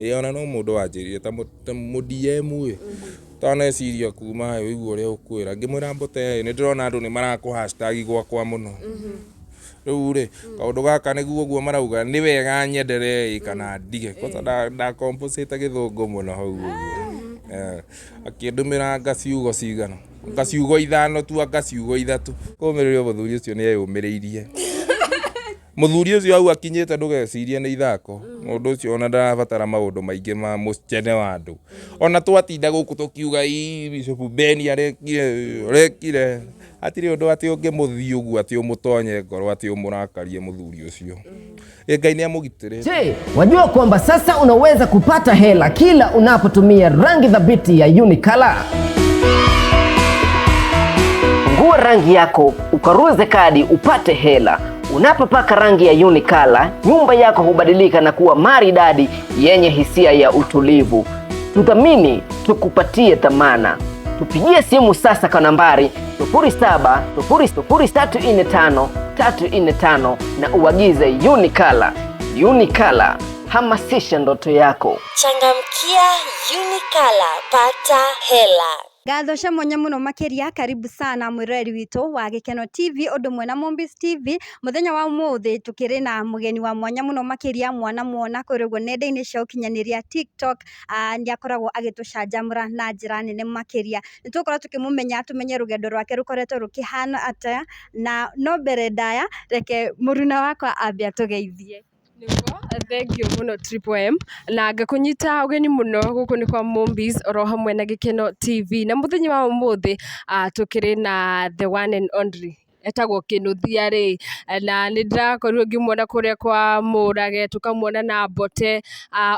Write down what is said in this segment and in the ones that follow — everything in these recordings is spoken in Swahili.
Ona no mundu wanjiririe ta mudiemu taneciria kuma wigu uria ukwira ngimwira Mbote ni ndirona andu ni maraku hashtag gwakwa muno riu ri kaundu gaka niguo guo marauga ni wega nyendere kana ndige kwanza nda composite githungu muno hau uguo akindumira ngaciugo cigana ngaciugo 5 tu ngaciugo 3 kumiririo muthuri ucio ni eyumiriirie muthuri ucio au akinyite ndugecirie ni ithako mundu ucio ona ndarabatara maundu maingi ma mucene wa andu ona twatinda guku tukiuga Bishop Ben arekire atiri undu ati ungimuthii uguo ati umutonye ngoro ati umurakarie muthuri ucio Ngai ni amugitire. Je, wajua kwamba sasa unaweza kupata hela kila unapotumia rangi thabiti ya Unicolor? Fungua rangi yako ukaruze kadi upate hela. Unapopaka rangi ya Unicolor, nyumba yako hubadilika na kuwa maridadi yenye hisia ya utulivu. Tuthamini, tukupatie thamana. Tupigie simu sasa kwa nambari 0700345345 na uagize Unicolor. Unicolor, hamasisha ndoto yako. Changamkia Unicolor, pata hela. Gathosha mwanya muno makiria, karibu sana mwireri witu wa Gikeno TV undu mwena Mombis TV. Muthenya wa umuthi tukiri na mugeni wa mwanya muno makiria, mwana muona kurigwo nenda-ini cia ukinyaniria TikTok. Ni akoragwo agitucanjamura na njira nene makiria. Nitukorwo tukimumenya tumenye rugendo rwake rukoretwo rukihana atia, na no mbere ndaya reke muruna wakwa ambe atugeithie. Thank you muno Triple M na ngakunyita ugeni muno guku ni kwa Mombis oro hamwe na Gikeno TV na muthenya wa umuthi tukiri na the one and only etagwo Kinuthia ri na ni ndirakorirwo ngimwona kuria kwa Kûmûraga tukamwona na Mbote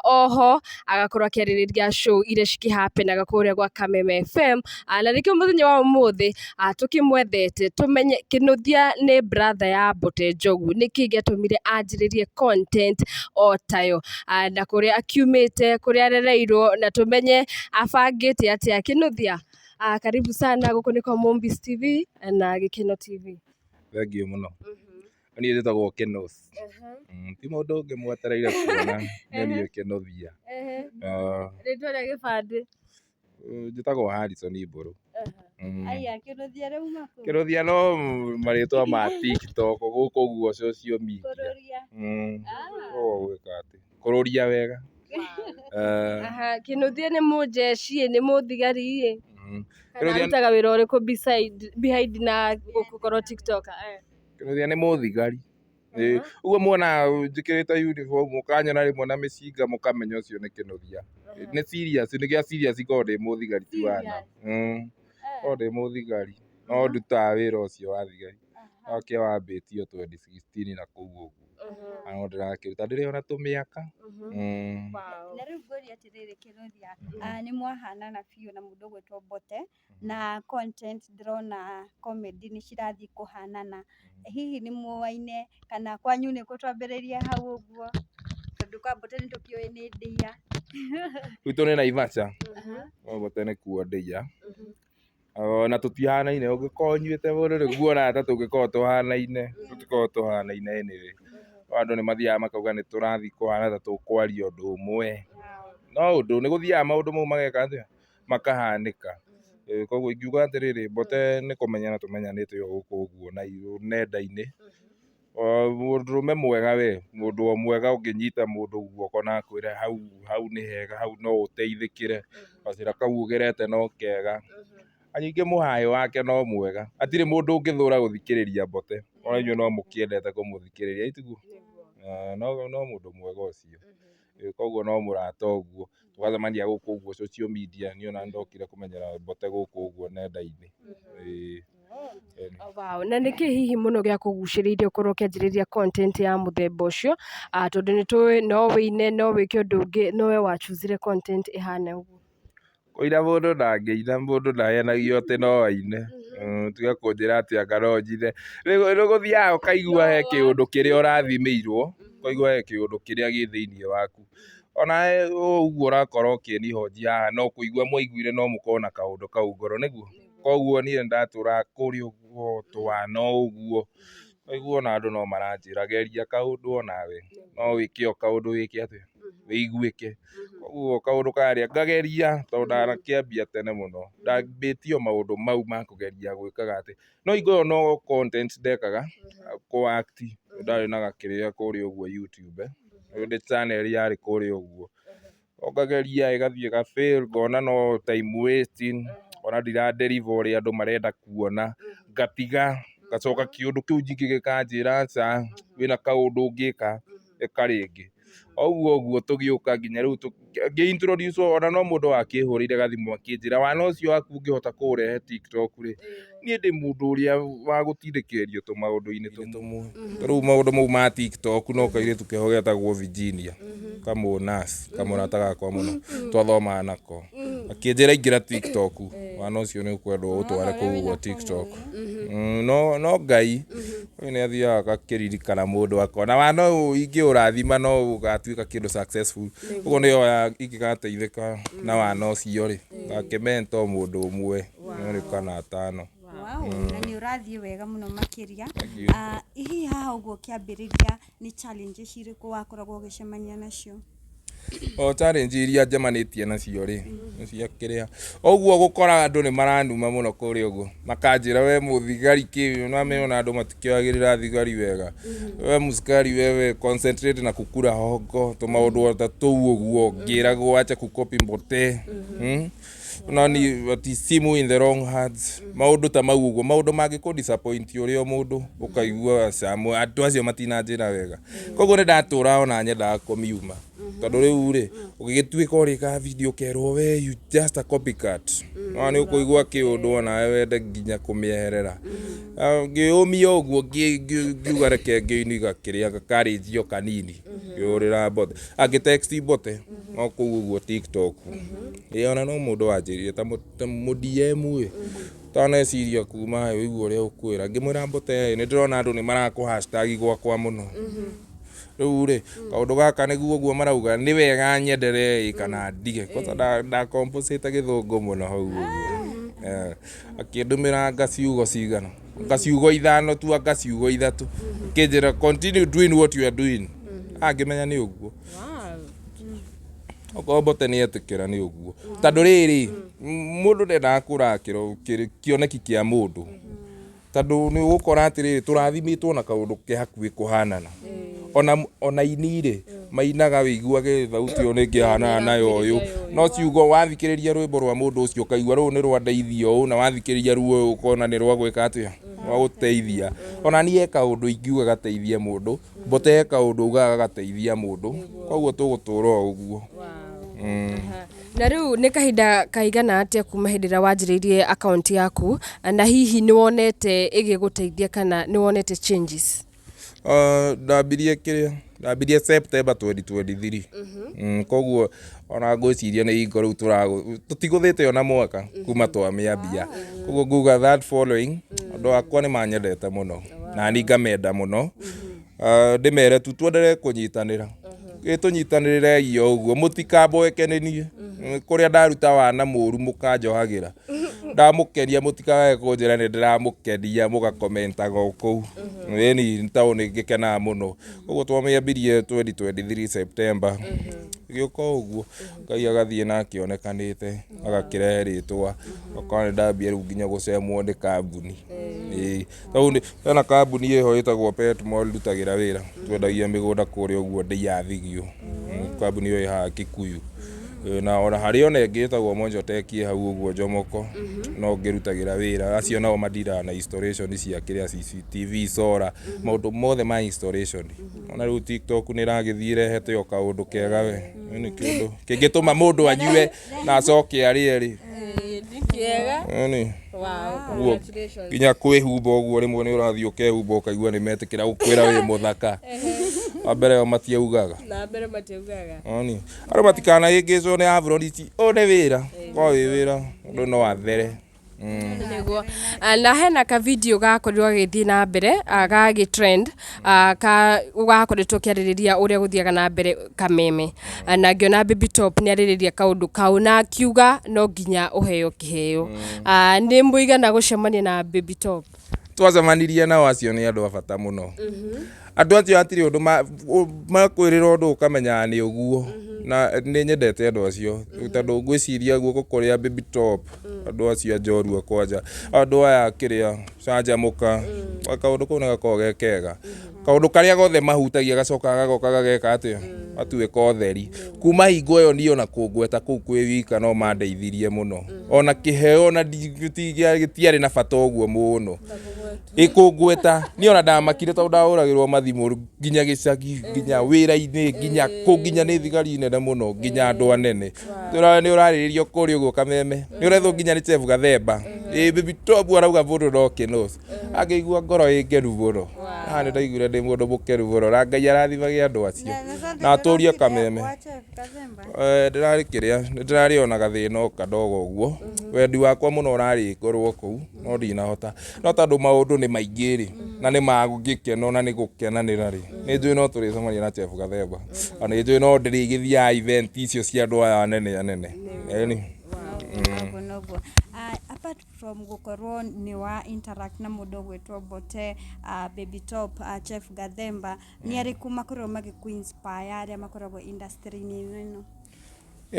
oho agakorwo akiaririria show iria cikihapenaga kuria gwa Kameme FM na rikio muthenya wa umuthi tukimwethete tumenye Kinuthia ni brother ya Mbote Njogu niki giatumire anjiririe content o tayo na kuria akiumite kuria arereirwo na tumenye abangite atia. Kinuthia, karibu sana guku ni kwa Mombis TV na Gikeno TV. Thank you muno. Ni ndetagwo Kenos. Ti mundu ungi mwetereire kuona ni Kinuthia. Ritwa ria gibandi njitagwo Harrison Iburu. Aya Kinuthia riu mako. Kinuthia no maritwa ma TikTok guku guo social media. Kururia. Gwika ati kururia wega. Kinuthia ni mujeci ni muthigari Kinuthia wira uriku behind na gukorwo TikTok Kinuthia ni muthigari uguo muona njikirite uniform mukanyona rimwe na micinga mukamenya ucio ni Kinuthia. Ni serious ni gia serious ko ndi muthigari tu wana ko ndi muthigari no nduta wira ucio wa thigari oke wambitio 2016 na kuguo ano ndirakiruta ndiri ona tumiaka. Na riu ngori atiriri Kinuthia ni mwahanana biu na mundu gwitwo Mbote na content ndirona comedy ni cirathi kuhanana. Hihi ni muwaine kana kwanyu ni kutwambiriria hau uguo tondu kwa Mbote ni tukioi ni ndia Witu ni Naivasha Mbote ni kuo ndia na tutihanaine ungikonyuite bururi guona ta tungikorwo tuhanaine tutikorwo tuhanaine anyway andu ni mathiaga makauga ni turathi kuhana ta tukwaria undu umwe no undu ni guthiaga maundu mau mageka atia makahanika koguo ingiuga atiriri Mbote ni kumenyana tumenyanite yo guku uguo na nenda-ini mundurume mwega we mundu mwega unginyita mundu guoko na akwire hau ni hega hau no uteithikire gacira kau ugerete no kega anyingi muhayo wake no mwega atiri mundu ungithura guthikiriria Mbote ona inyu no mukiendete kumuthikiriria itugu no mundu mwega ucio koguo no murata uguo twacemania guku uguo social media ni ona ndokire kumenyera Mbote guku uguo nenda-ini. Wow, na niki hihi muno gia kuguciriria ukorwo kianjiriria content ya muthemba ucio tondu ni tu no wine no wike undu ungi no we wachuzire content ihana uguo Kuira mundu ndangeina mundu ndahenagio ati no aine tiga kunjira ati anga no njine ni guthiaga ukaigua he kiundu kiria urathimirwo ukaigua he kiundu kiria gi thiini waku ona uguo urakorwo ukinihoji haha no kuigua mwaiguire no mukona kaundu kau ngoro niguo koguo ni ndatura kuri uguo twana uguo Aiguo na andũ no maranjĩra geria kaũndũ onawe no wĩke o kaũndũ wĩke atĩa wĩiguĩke koguo kaũndũ karĩa ngageria tondũ ndanakĩambia tene mũno ndambĩtio maũndũ mau ma kũgeria gwĩkaga atĩ no ingĩkorwo no content ndekaga kũ-act ndarĩ na gakĩrĩa kũrĩa ũguo YouTube ndĩ channel yarĩ kũrĩa ũguo ngageria ĩgathiĩ ga-fail ngona no time wasting ona ndira-deliver ũrĩa andũ marenda kuona ngatiga gacoka kĩũndũ kĩu ningĩ gĩkanjĩra aca wĩna kaũndũ ũngĩka ĩka rĩngĩ ũguo tũgĩũka nginya rĩu ngĩ-introduce ona no mũndũ wakĩhũrĩire gathimũ akĩnjĩra wana ũcio waku ũngĩhota kũũrehe TikTok rĩ niĩ ndĩ mũndũ ũrĩa wa gũtindĩkĩrĩrio tũmaũndũ-inĩ tũmwe rĩu maũndũ mau ma TikTok no kairĩtu keho getagwo Virginia kamũrata gakwa mũno twathomaga nako akĩnjĩra ingĩra TikTok wana ũcio nĩ ũkwendwo ũtware kũu ũguo TikTok no Ngai nĩ athiaga akĩririkana mũndũ akona wana ũyũ ingĩũrathima no ũgatuĩka kĩndũ successful ũguo nĩyo ingĩgateithĩka na wana ũcio rĩ ngakĩmento mũndũ ũmwe kana atano. Na nĩ ũrathiĩ wega mũno makĩria hihi haha ũguo kĩambĩrĩria nĩ challenges irĩkũ wakoragwo ũgĩcemania nacio? Challenge iria njemanĩtie nacio rĩ cia kĩrĩa ũguo gũkora andũ nĩ maranuma mũno kũrĩa ũguo makanjĩra we mũthigari kĩ nĩwamenya andũ matikĩagĩrĩra thigari wega we mũcikari wewe concentrate na kukura hongo tũmaũndũ ta tũu ũguo ngĩragwo acha kukopi Mbote nani ati simu in the wrong hands maũndũ ta mau ũguo maũndũ mangĩkũ disappoint ũrĩa mũndũ ũkaigua samu andũ acio matinanjĩra wega koguo nĩ ndatũra ona nyendaga kũmiuma tondũ rĩu rĩ ũgĩgĩtuĩka ũrĩka video kerwo we you just a copycat no nĩ ũkũigua kĩũndũ onawe wende nginya kũmĩeherera ngĩũmia ũguo ngiuga reke ngĩiniga kĩrĩa gakarĩnjio kanini ngĩũrĩra Mbote agĩtext Mbote no kũu ũguo TikTok ona no mũndũ wanjĩrire ta mũdm taneciria kuma ũiguo ũrĩa ũkwĩra ngĩmwĩra Mbote nĩ ndĩrona andũ nĩ marakũ hashtag gwakwa mũno rĩu rĩ kaũndũ gaka nĩguo ũguo marauga nĩ wega nyenderee kana ndige kwanza nda compensate gĩthũngũ mũno hau ũguo akĩndũmĩra ngaciugo cigana ngaciugo 5 tu ngaciugo 3 kĩnjĩra continue doing what you are doing ngĩmenya nĩ ũguo okorwo Mbote nĩ etĩkĩra nĩ ũguo tondũ rĩrĩ mũndũ ndendaga kũrakĩrwo kĩoneki kĩa mũndũ tondũ nĩ ũgũkora atĩrĩrĩ tũrathimĩtwo na kaũndũ ke hakuhĩ kũhanana ona inirĩ mainaga wĩiguage thauti ĩyo nĩ ĩkĩhanana nayo ũyũ no ciugo wathikĩrĩria rwĩmbo rwa mũndũ ũcio ũkaigua rũu nĩ rwa ndeithia ũũ na wathikĩrĩria ruo ũkona nĩ rwa gwĩka atĩa rwa gũteithia ona niĩ kaũndũ ingiuga gateithie mũndũ Mbote kaũndũ ugaga gateithia mũndũ koguo tũgũtũra ũguo. Na rĩu nĩ kahinda kaigana atĩa kuma hĩndĩ ĩrĩa wanjĩrĩirie account yaku na hihi nĩ wonete ĩgĩgũteithia kana nĩ wonete changes? Ndambirie September 2023 koguo ona ngwĩciria nĩ hingo rĩu tũtigũthĩte ona mwaka kuma twamĩambia koguo nguga that following andũ akwa nĩ manyendete mũno na niĩ ngamenda mũno ndĩmere tu twenderee kũnyitanĩra tũnyitanĩrĩre ũguo mũtikamboeke nĩ niĩ kũrĩa ndaruta wana mũru mũkanjohagĩra ndamũkenia mũtikage kũnjĩra nĩ ndĩramũkenia mũgakomentaga o kũu ĩni taũ nĩ ngĩkenaga mũno ũguo twamĩambirie 2023 September gĩũka ũguo Ngai agathiĩ na akĩonekanĩte agakĩrehe rĩtwa okorwo nĩ ndambia rĩu nginya gũcemwo nĩ kambuni taũ hena kambuni ĩho ĩtagwo Petmall ndutagĩra wĩra twendagia mĩgũnda kũrĩa ũguo ndĩyathigio kambuni ĩyo ĩhaha Kikuyu na ona harĩ ona ĩngĩ ĩtagwo Mbote hau ũguo Jomoko no ngĩrutagĩra wĩra acio nao mandiraga na installation cia kĩrĩa CCTV solar maũndũ mothe ma installation ona rĩu TikTok nĩ ĩragĩthiĩ ĩrehete o kaũndũ kega we nĩ kĩũndũ kĩngĩtũma mũndũ anyue na acoke arĩe rĩ nginya kwĩhumba ũguo rĩmwe nĩ ũrathiĩ ũkehumba ũkaigua nĩ metĩkĩra gũkwĩra wĩ mũthaka wa mbere o matiaugaga andũ matikanahĩngĩcwo nĩ aburonici nĩ wĩra ko wĩ wĩra mũndũ no athere. Na hena ka video gakorirwo gagĩthiĩ na mbere gagĩtrend gakoretwo kĩarĩrĩria ũrĩa gũthiaga na mbere kameme na ngĩona Baby Top nĩ arĩrĩria kaũndũ kau na akiuga no nginya ũheo kĩheo nĩ mũigana gũcemania na Baby Top? twacemanirie nao acio nĩ andũ a bata mũno andũ acio hatirĩ ũndũ makwĩrĩra ũndũ ũkamenya nĩ ũguo na nĩ nyendete andũ acio tondũ ngwĩciria guoko kũrĩa baby top andũ acio njorua kwanja andũ aya kĩrĩa canjamũka kaũndũ kau nĩ gakoragwo ge kega kaũndũ karĩa gothe mahutagia gacoka gagoka gageka atĩa atuĩka ũtheri kuma hingo ĩyo niĩ ona kũngweta kũu kwĩ wika no mandeithirie mũno ona kĩheo na gĩtiarĩ na bata ũguo mũno ĩkũngweta niĩ ona ndamakire tondũ ndahũragĩrwo mathimũ nginya gĩcagi nginya wĩra-inĩ nginya nginya nĩ thigari nene mũno nginya andũ anene nĩ ũrarĩrĩrio kũrĩa ũguo kameme nĩ ũrethwo nginya nĩ Chef Gathemba baby top arauga mũndũ no kĩnos akĩigua ngoro ĩ ngenu mũno nĩ ndaiguire ndĩ mũndũ mũkenu mũno na Ngai arathimage andũ acio na atũrie kameme ndĩrarĩ kĩrĩa ndĩrarĩona gathĩna kadogo ũguo wendi wakwa mũno ũrarĩ ngorwo kũu no ndinahota no tondũ maũndũ nĩ maingĩ rĩ na nĩ magũgĩkeno na nĩ gũkenanĩra rĩ nĩ njũĩ no tũrĩcemania na Chef Gathemba na nĩ njũĩ no ndĩrĩgĩthiaga event icio cia andũ aya anene apart from gukorwo ni wa interact na mundu gwetwo Mbote baby top Chef Gathemba ni ariku makorwo magikuinspire aria makoragwo industry-inĩ ino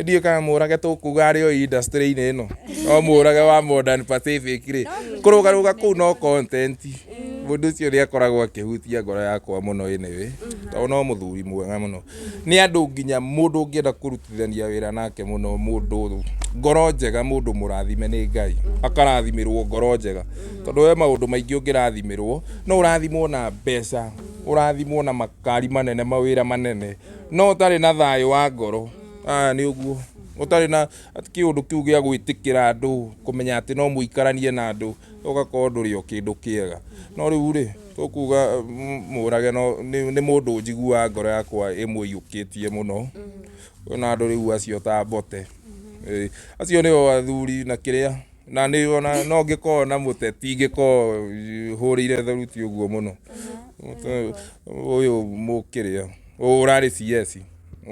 ndiye kana mũrage tũkuga arĩ o industry-inĩ ĩno no mũrage wa Modern Pacific rĩ kũrũgarũga kũu no content mũndũ ũcio nĩ akoragwo akĩhutia ngoro yakwa mũno anyway tondũ no mũthuri mwega mũno nĩ andũ nginya mũndũ ũngĩenda kũrutithania wĩra nake mũno mũndũ ngoro njega mũndũ mũrathime nĩ Ngai akarathimĩrwo ngoro njega tondũ we maũndũ maingĩ ũngĩrathimĩrwo no ũrathimwo na mbeca ũrathimwo na makari manene mawĩra manene no ũtarĩ na thayũ wa ngoro nĩ ũguo ũtarĩ na kĩũndũ kĩu gĩa gwĩtĩkĩra andũ kũmenya atĩ no mũikaranie na andũ ũgakorwo ndũrĩ o kĩndũ kĩega no rĩu rĩ tũkuga mũrage nĩ mũndũ njiguaga ngoro yakwa ĩmũiyũkĩtie mũno na andũ rĩu acio ta Mbote acio nĩo athuri na kĩrĩa na nĩ ona no ngĩkorwo na mũteti ngĩkorwo hũrĩire tharuti ũguo mũno ũyũ mũkĩrĩa ũrarĩ CS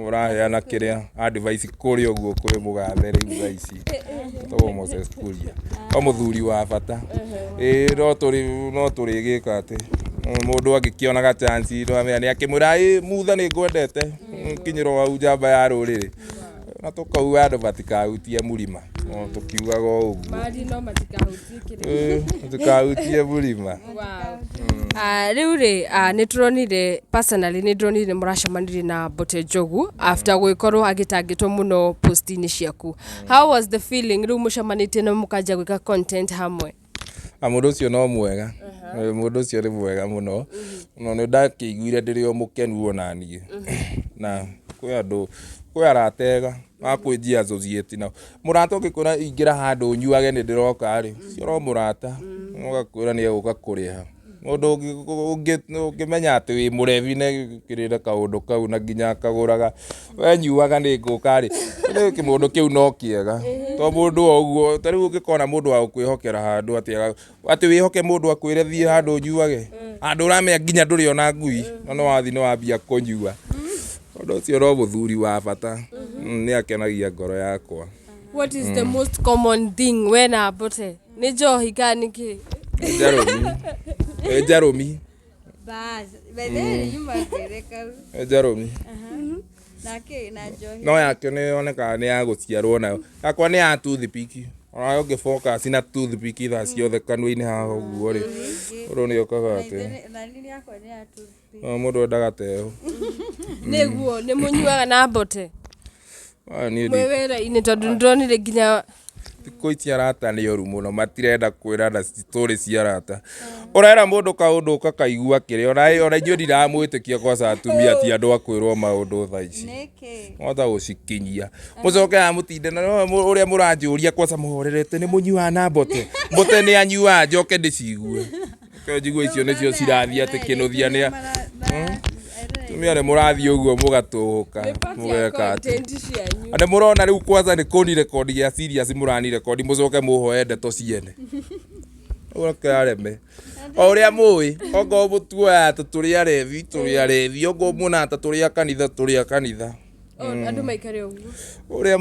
ũraheana kĩrĩa advice kũrĩ ũguo kwĩ mũgathe rĩu thaa ici tondũ Moses Kuria o mũthuri wa bata no tũrĩgĩka atĩ mũndũ angĩkĩonaga chance no amenya nĩ akĩmwĩra mutha nĩ ngwendete kinyĩro hau njamba ya rũrĩrĩ na tũkauga andũ matikahutie mũrima tũkiugaga ũguo mari no matikahutie kĩrĩa matikahutie mũrima rĩu rĩ nĩ turonire personally nĩ turonire mũracemanirie na Mbote Njogu after gwĩkorwo agĩtangĩtwo mũno post-inĩ ciaku how was the feeling rĩu mũcemanĩtie na mũkanjia gwĩka content hamwe mũndũ ũcio no mwega mũndũ ũcio nĩ mwega mũno no nĩ ndakĩiguire ndĩrĩ o mũkenu ona niĩ na kwĩ aratega akwĩnjia associate nao mũrata ũngĩkwĩra ingĩra handũ nyuage nĩ ndĩroka rĩ cio no mũrata ũgakwĩra nĩ egũka kũrĩha mũndũ ũngĩmenya atĩ wĩ mũrevi nĩ kĩrĩre kaũndũ kau na nginya akagũraga we nyuaga nĩ ngũka rĩ mũndũ kĩu no kĩega to mũndũ o ũguo ta rĩu ũngĩkona mũndũ wa gũkwĩhokera handũ atĩ wĩhoke mũndũ akwĩre thiĩ handũ nyuage handũ ũramenya nginya ndũrĩ ona ngui no wathi nĩ wambia kũnyua ũndũ ũcio no mũthuri wa bata nĩ akenagia ngoro yakwa what is the most common thing wena Mbote nĩ njohi kana nĩkĩ Jeremy bas bedeni nyumba kireka Jeremy na njohi no yake nĩ yonekaga nĩ ya gũciarwo nayo yakwa nĩ ya toothpick ona ũngĩfocus na toothpick thaa ciothe kanua-inĩ haha ũguo rĩ ũndũ nĩ ũkaga atĩ na nini yakwa nĩ ya toothpick mũndũ endaga teo nĩguo nĩ mũnyuaga na Mbote mwĩ wĩra-inĩ tondũ nĩ ndĩronire nginya thikũ ici arata nĩ oru mũno matirenda kwĩrana tũrĩ ciarata ũrera mũndũ kaũndũ ũkakaigua kĩrĩ ona inyuĩ ndiramwĩtĩkia kwa atumia ti andũ akwĩrwo maũndũ thaa ici mwota gũcikinyia mũcoke mũtinde na ũrĩa mũranjũria kwaca mũhorerete nĩ mũnyuaga na Mbote Mbote nĩ anyuaga njoke ndĩcigue njigua icio nĩcio cirathiĩ atĩ Kinuthia nĩ tumia nĩ mũrathiĩ ũguo mũgatũũka mũgeka atĩ nĩ mũrona rĩu kwanza nĩ kũni rekondi ya serious mũrani rekondi mũcoke mũhoe ndeto ciene ũreke areme o ũrĩa mũĩ okorwo mũtuoya tũrĩ arevi okorwo muona tũrĩ kanitha andũ maikare ũguo ũrĩa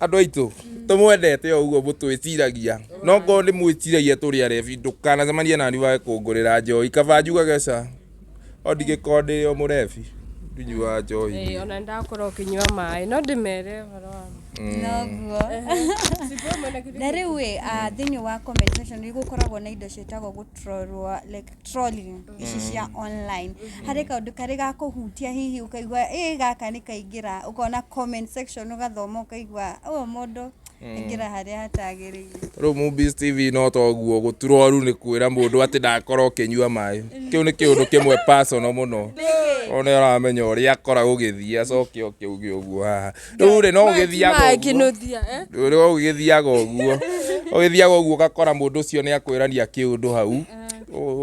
andũ aitũ tumwendete o uguo mutwiciragia no ngo ni mwiciragia turi arebi ndukanacemania nani wa kungurira njoi kaba njugaga ca ondigikondi o murebi ndinyua njoi ona ndakorwo ukinyua mai no ndimere horo wa noguo na rĩu thĩinĩ wa comment section nĩ gũkoragwo na indo ciĩtagwo gũtrolwo like trolling ici cia online harĩ kaũndũ karĩ gakũhutia hihi ũkaigua gaka nĩ kaingĩra ũkona comment section ũgathoma ũkaigua mũndũ ingĩra harĩa hatagĩrĩire rĩu Movies TV no toguo gũtrollu nĩ kwĩra mũndũ atĩ ndakorwo ũkĩnyua maĩ kĩu nĩ kĩũndũ kĩmwe personal mũno ona ũramenya ũrĩa akora gũgĩthiĩ acoke ũkĩuge ũguo haha rĩu no ũgĩthiaga ũguo ũgakora mũndũ ũcio nĩ akwĩrania kĩũndũ hau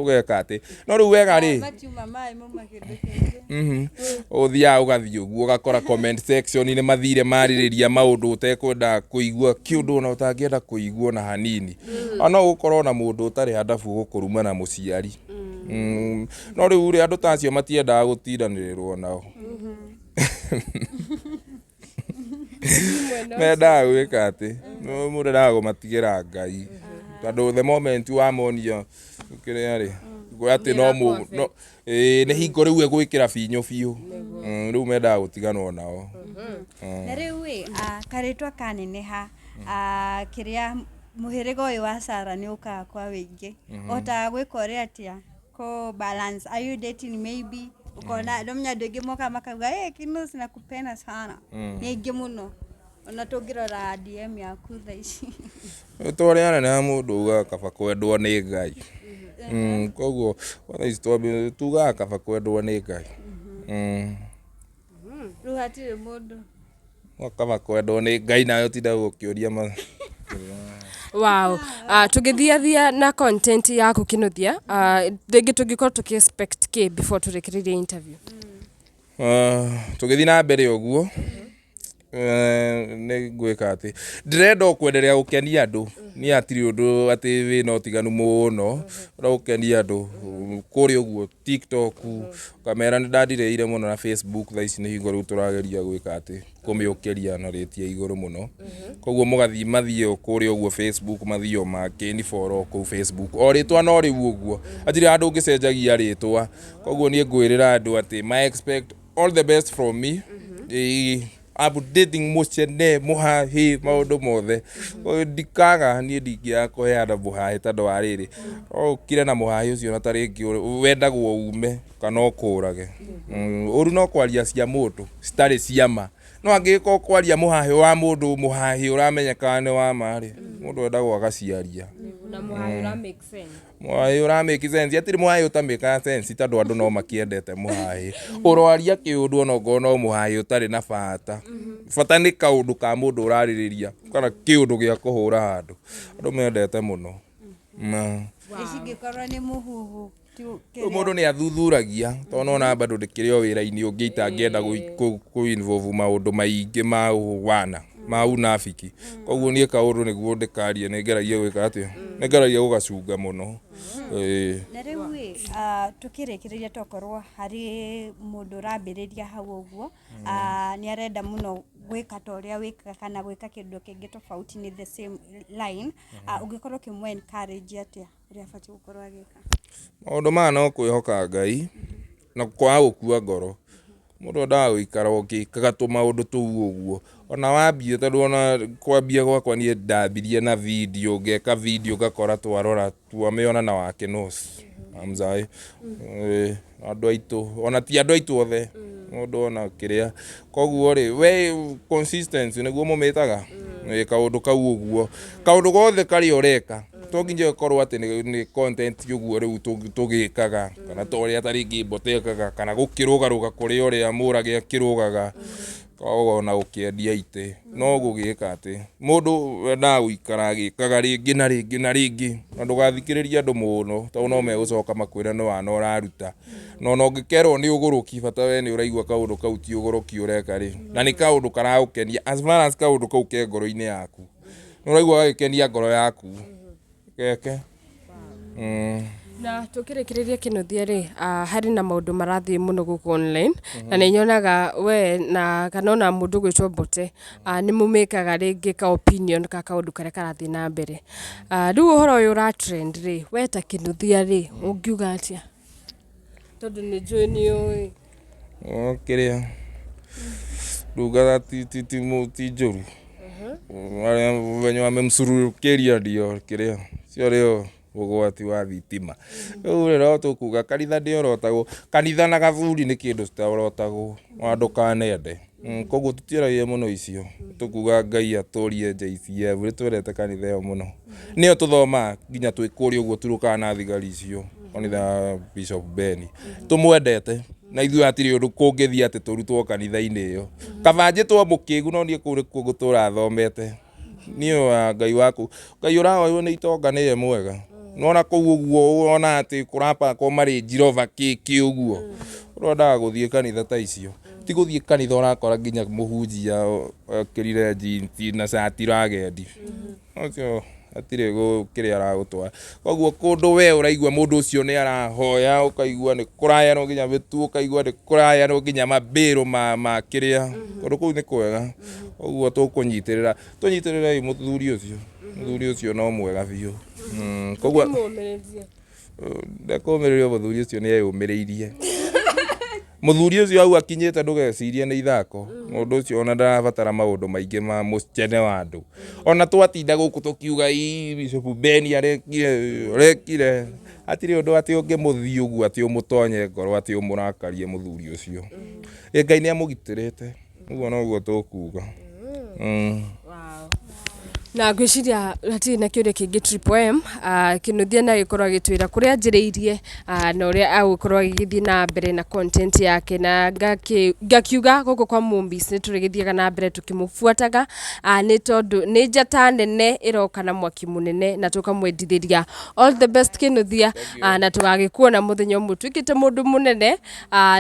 ũgeka atĩ no rĩu wega rĩ ũthiaga ũgathiĩ ũguo ũgakora comment section nĩ mathire marĩrĩria maũndũ ũtekwenda kũigua kĩũndũ ona ũtangĩenda kũigua na hanini ona gũkorwo na mũndũ ũtarĩ handabu gũkũruma na mũciari no rĩu rĩ andũ tacio matiendaga gũtindanĩrĩrwo nao mendaga gwĩka atĩ mũrendaga kũmatigĩra Ngai tondũ the moment wamonia kĩrĩa rĩ atĩ no nĩ hingo rĩu egwĩkĩra binyo biũ rĩu mendaga gũtiganwo nao na rĩu karĩtwa kaneneha kĩrĩa mũhĩrĩga ũyũ wa Sarah nĩ ũkaga kwa wĩingĩ otaga gwĩka ũrĩa atĩa ko balance are you dating maybe ukona ndomenya andũ aingĩ moka makauga Kinuthia nakupenda sana nĩ aingĩ mũno ona tũngĩrora DM yaku thaa ici twarĩana na mũndũ uga kaba kwendwo nĩ Ngai koguo tugaga kaba kwendwo nĩ Ngai rĩu hatirĩ mũndũ kaba kwendwo nĩ Ngai nayo tindaga ũkĩũria wow tũgĩthiathia na content yaku Kinuthia rĩngĩ tũngĩkorwo tũkĩ-expect kĩ before tũrĩkĩrĩrie interview tũgĩthiĩ na mbere ũguo nĩ ngwĩka atĩ ndĩrenda kwenderea gũkenia andũ nĩ atirĩ ũndũ atĩ wĩna ũtiganu mũno ũgũkenia andũ kũrĩa ũguo TikTok kamera nĩ ndandireire mũno na Facebook thaa ici nĩ hingo rĩu tũrageria gwĩka atĩ kũmĩũkĩria na rĩti ya igũrũ mũno koguo mathiĩ kũrĩa ũguo Facebook mathiĩ makĩni follow kũu Facebook o rĩtwa no rĩu ũguo atirĩ andũ ũngĩcenjagia rĩtwa koguo niĩ ngwĩrĩra andũ atĩ my expect all the best from me updating channe mũhahi maũndũ mothe ndikaga niĩ ndingĩaga kũheana mũhahi tondũ wa rĩrĩ ũkire na mũhahi ũcio na tarĩngĩ wendagwo ume kana ũkũrage ũru no kwaria cia mũndũ citarĩ ciama no angĩgĩkorwo kwaria mũhahi wa mũndũ mũhahi ũramenyeka nĩ wa marĩ mũndũ endagwo agaciaria na mũhahi ũra make sense mũhahi ũra make sense atirĩ mũhahi ũtamĩka sense tondũ andũ no makĩendete mũhahi ũrwaria kĩũndũ ona ngoro no mũhahi ũtarĩ na bata nĩ kaũndũ ka mũndũ ũrarĩrĩria kana kĩũndũ gĩa kũhũra handũ andũ mendete mũno icingĩkorwo nĩ mũhuhu mũndũ nĩ athuthuragia tondũ ona bado ndĩkĩrĩ o wĩra-inĩ ũngĩ itangĩenda kũ-involve maũndũ maingĩ ma wana ma unafiki koguo niĩ kaũndũ nĩguo ndĩkarie nĩ ngeragia gwĩka atĩa nĩ ngeragia gũgacunga mũno na rĩu tũkĩrĩkĩrĩria tokorwo harĩ mũndũ ũrambĩrĩria hau ũguo nĩ arenda mũno gwĩka ta ũrĩa wĩkaga kana gwĩka kĩndũ kĩngĩ tofauti nĩ the same line ũngĩkorwo kĩmwe encourage atĩa ũrĩa abatiĩ gũkorwo agĩka maũndũ maya no kwĩhoka Ngai na kwaga gũkua ngoro mũndũ endaga gũikara ũgĩkaga tũmaũndũ tũu ũguo ona wambie tondũ ona kwambia gwakwa niĩ ndambirie na video ngeka video ngakora twarora twamĩona na wake nose amzai andũ aitũ ona ti andũ aitũ othe mũndũ ona kĩrĩa koguo rĩ we consistency nĩguo mũmĩtaga kaũndũ kau ũguo kaũndũ gothe karĩa ũreka to nginya ũkorwo atĩ nĩ content ũguo rĩu tũgĩkaga kana ta ũrĩa tarĩngĩ Mbote ekaga kana gũkĩrũgarũga kũrĩa ũrĩa Mũrage akĩrũgaga ona gũkĩendia itĩ no gũgĩka atĩ mũndũ wendaga gũikara agĩkaga rĩngĩ na rĩngĩ na rĩngĩ na ndũgathikĩrĩrie andũ mũno tondũ no megũcoka makwĩra nĩ wana ũraruta no ũngĩkerwo nĩ ũgũrũki bata we nĩ ũraigua kaũndũ kau ti ũgũrũki ũreka rĩ na nĩ kaũndũ karagũkenia as far as kaũndũ kau ke ngoro-inĩ yaku nĩ ũraigua gagĩkenia ngoro yaku geke Na tukirekereria Kinuthia ri hari na maundu marathie muno guku online na ni nyonaga we na kanona mundu gwitwo Mbote ni mumekaga ringi ka opinion ka kaundu karia karathie na mbere riu uhoro uyu ra trend ri we ta Kinuthia ri ungiuga atia tondu ni njui ni ui kiria rugaga ti njuru venye wamemsurukiria ndio kiria cio rio ugwati wa thitima riu rero tukuga kanitha ndiorotagwo kanitha na gathuri ni kindu citorotagwo andu kanende koguo tutiaragia muno icio tukuga Ngai aturie JCF ri twendete kanitha yo muno nio tuthoma nginya twikuria uguo turukaga na thigari icio kanitha Bishop Ben tumwendete na ithuĩ atiri undu kungithia ati turutwo kanitha-ini iyo kabanjitwo mukigu no nie kuri gutura thomete nio Ngai waku Ngai urahoywo ni itonga ni mwega nona kuu uguo ona ati kurapa ko mari njirova kiki uguo urondaga guthie kanitha ta icio ti guthie kanitha urakora nginya muhunjia kirire jeans na shati ragendi ocio atire gukiria aragutwara koguo kundu we uraigua mundu ucio ni arahoya ukaigua ni kuraya no nginya bitu ukaigua ni kuraya no nginya mabiru ma kiria kundu kuu ni kwega koguo tukunyitirira tunyitirira muthuri ucio no mwega biu koguo ndakomereria muthuri ucio ni eyumiriirie muthuri ucio au akinyite ndugecirie ni ithako mundu ucio ona ndarabatara maundu maingi ma mucene wa andu ona twatinda guku tukiuga Bishop Ben arekire atiri undu ati ungimuthii uguo ati umutonye ngoro ati umurakarie muthuri ucio Ngai ni amugitirite uguo noguo tukuga na gwiciria hati na kiuria kingi M Kinuthia na gikorwo agitwira kuria njiriirie na uria agukorwo agithii na mbere na content yake na ngakiuga guku kwa Movies ni turigithiaga na mbere tukimufuataga ni tondu ni njata nene iroka na mwaki munene na tukamwendithiria all the best Kinuthia na tugagikuona muthenya umwe twikite mundu munene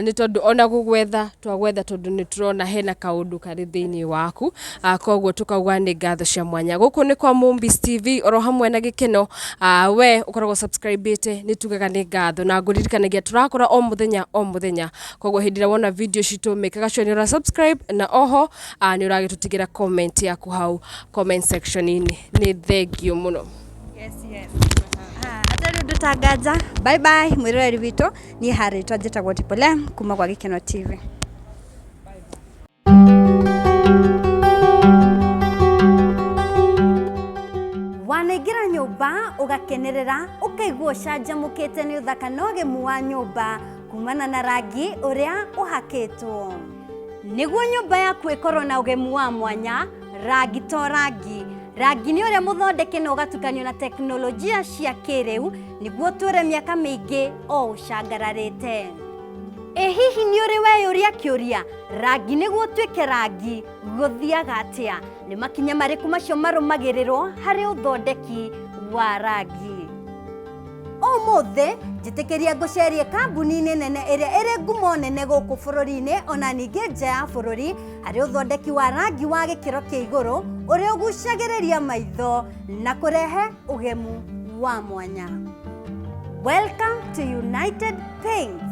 ni tondu ona gugwetha twagwetha tondu ni turona hena kaundu kari thiini waku koguo tukauga ni ngatho cia mwanya guku ni kwa Movies TV oro hamwe na gikeno we ukoragwo subscribe ni tugaga ni ngatho na nguririkanagia turakora o muthenya koguo hindira wona video citu mekaga sure ni ura subscribe na oho ni uragitutigira comment yaku hau comment section ini ni thank you muno yes atari undu tangaja bye bye mwiroreri witu ni hari twajitagwo Tipole kuma kwa Gikeno TV. Wanaigira nyumba ugakenerera ukaigua canjamukite ni uthaka na ugemu wa nyumba kumana na rangi uria uhakitwo niguo nyumba yaku ikorwo na ugemu wa mwanya rangi to rangi ni uria muthondeke na ugatukanio na teknolojia cia kiriu niguo ture miaka mingi o ucangararite hihi ni uri weyuria kiuria rangi niguo twike rangi guthiaga atia ni makinya mariku macio marumagirirwo hari uthondeki wa rangi omothe njitikiria ngucerie kambuni-ini nene iria iri ngumo nene guku bururi-ini ona ningi nja ya bururi hari uthondeki wa rangi wa gikiro kia iguru uria ugucagiriria maitho na kurehe ugemu wa mwanya. Welcome to United Paints.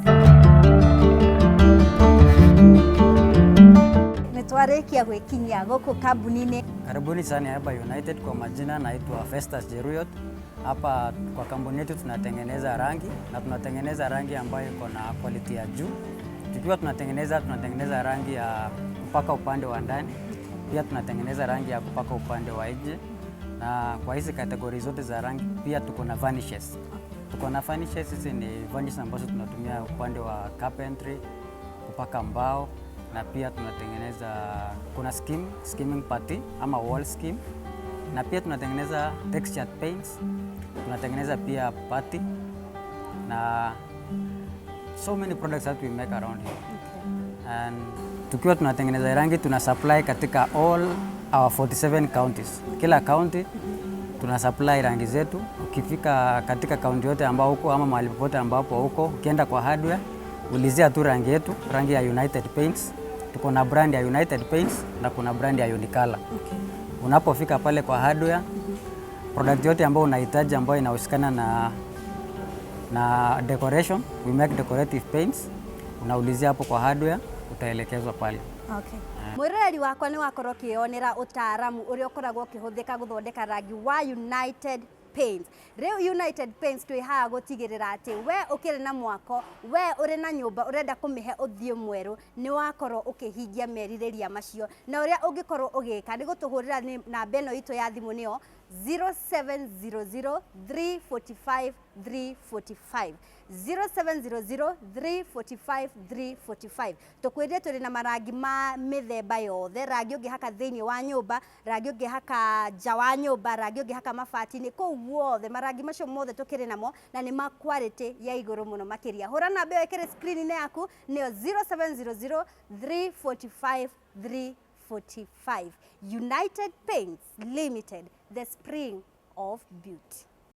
Nitwarikia gwikinyia guku kambuni-ini. Karibuni sana hapa United. Kwa majina naitwa Festus Jeruyot. Hapa kwa kampuni yetu tunatengeneza rangi na tunatengeneza rangi ambayo iko na quality ya juu. Tukiwa tunatengeneza rangi ya kupaka upande wa ndani, pia tunatengeneza rangi ya kupaka upande wa nje. Na kwa hizi kategori zote za rangi pia tuko na varnishes. Tuko na varnishes, hizi ni varnishes ambazo tunatumia upande wa carpentry, kupaka mbao, na pia tunatengeneza kuna skimming putty ama wall skim, na pia tunatengeneza textured paints, tunatengeneza pia putty, na so many products that we make around here. Okay. And tukiwa tunatengeneza rangi tuna supply katika all our 47 counties. Kila county tuna supply rangi zetu. Ukifika katika county yote ambao uko ama mahali popote ambapo uko, ukienda kwa hardware ulizia tu rangi yetu, rangi ya United Paints. Tuko na brand ya United Paints na kuna brand ya Unicala. Okay. Unapofika pale kwa hardware, product yote ambayo unahitaji ambayo inahusikana na Na decoration, we make decorative paints. Unaulizia hapo kwa hardware, utaelekezwa pale. Okay. Mwiroreri wakwa ni wakorwo ukionera utaaramu uria ukoragwo ukihuthika guthondeka rangi wa United Paints. Riu United Paints twihaga gutigirira ati we ukiri na mwako, we uri na nyumba urenda kumihe uthio mweru, ni wakorwo ukihingia meririria macio, na uria ungikorwo ugika ni gutuhurira namba ino itu ya thimu niyo 0700 345 345 0700 345 345. Tukwire turi na marangi ma mithemba yothe, rangi ungihaka thiini wa nyumba, rangi ungihaka nja wa nyumba, rangi ungihaka mabati-ini, kuu guothe marangi macio mothe tukiri namo na ni ma quality ya iguru muno makiria. Hura namba iyo ikiri screen-ini yaku niyo 0700 345 345. United Paints Limited, the spring of beauty.